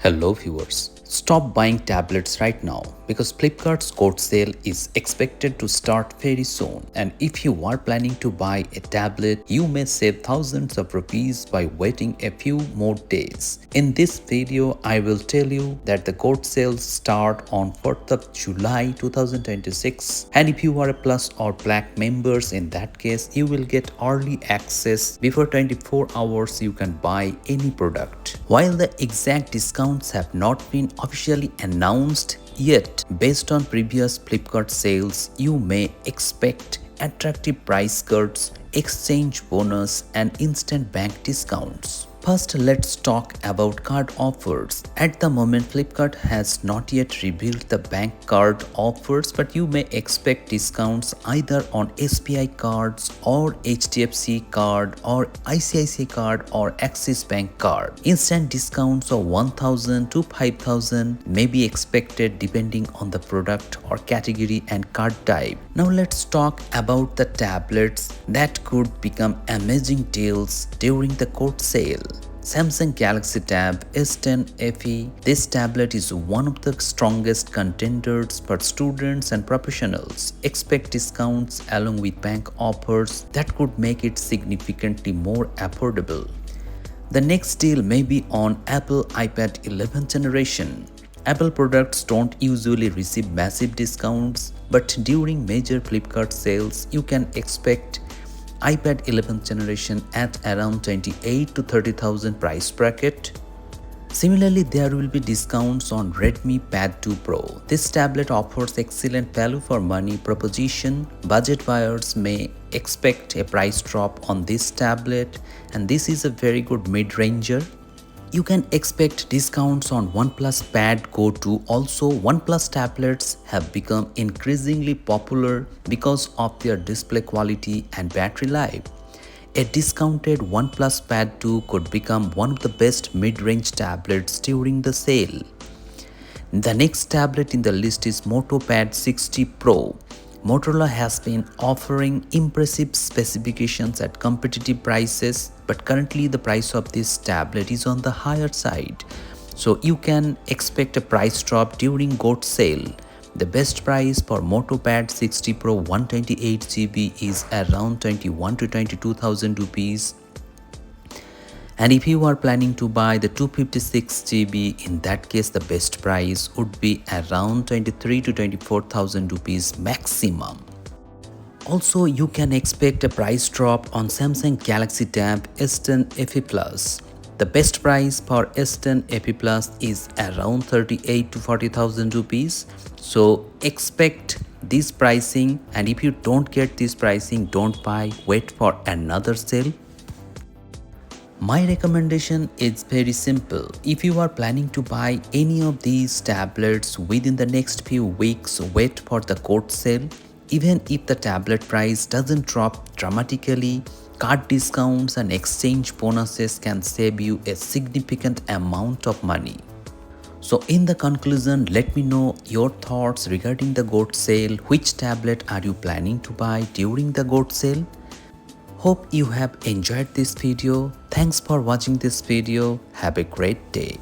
Hello viewers, stop buying tablets right now because Flipkart's code sale is expected to start very soon, and if you are planning to buy a tablet, you may save thousands of rupees by waiting a few more days. In this video, I will tell you that the code sales start on 4th of July 2026, and if you are a Plus or Black members, in that case you will get early access. Before 24 hours you can buy any product. While the exact discounts have not been officially announced yet, based on previous Flipkart sales, you may expect attractive price cuts, exchange bonus, and instant bank discounts. First, let's talk about card offers. At the moment, Flipkart has not yet revealed the bank card offers, but you may expect discounts either on SBI cards or HDFC card or ICICI card or Axis Bank card. Instant discounts of 1000 to 5000 may be expected depending on the product or category and card type. Now let's talk about the tablets that could become amazing deals during the code sale. Samsung Galaxy Tab S10 FE. This tablet is one of the strongest contenders for students and professionals. Expect discounts along with bank offers that could make it significantly more affordable. The next deal may be on Apple iPad 11th generation. Apple products don't usually receive massive discounts, but during major Flipkart sales, you can expect iPad 11th generation at around 28 to 30,000 price bracket. Similarly, there will be discounts on Redmi Pad 2 Pro. This tablet offers excellent value for money proposition. Budget buyers may expect a price drop on this tablet, and this is a very good mid-ranger. You can expect discounts on Oneplus Pad Go 2. Also, Oneplus tablets have become increasingly popular because of their display quality and battery life. A discounted Oneplus Pad 2 could become one of the best mid-range tablets during the sale. The next tablet in the list is Moto Pad 60 Pro. Motorola has been offering impressive specifications at competitive prices, but currently the price of this tablet is on the higher side, so you can expect a price drop during GOAT sale. The best price for Moto Pad 60 Pro 128GB is around 21 to 22,000 rupees. And if you are planning to buy the 256GB, in that case the best price would be around 23 to 24,000 rupees maximum. Also, you can expect a price drop on Samsung Galaxy Tab S10 FE Plus. The best price for S10 FE Plus is around 38 to 40,000 rupees. So expect this pricing, and if you don't get this pricing, don't buy, wait for another sale. My recommendation is very simple. If you are planning to buy any of these tablets within the next few weeks, wait for the code sale. Even if the tablet price doesn't drop dramatically, card discounts and exchange bonuses can save you a significant amount of money. So in the conclusion, let me know your thoughts regarding the GOAT sale. Which tablet are you planning to buy during the GOAT sale? Hope you have enjoyed this video. Thanks for watching this video. Have a great day.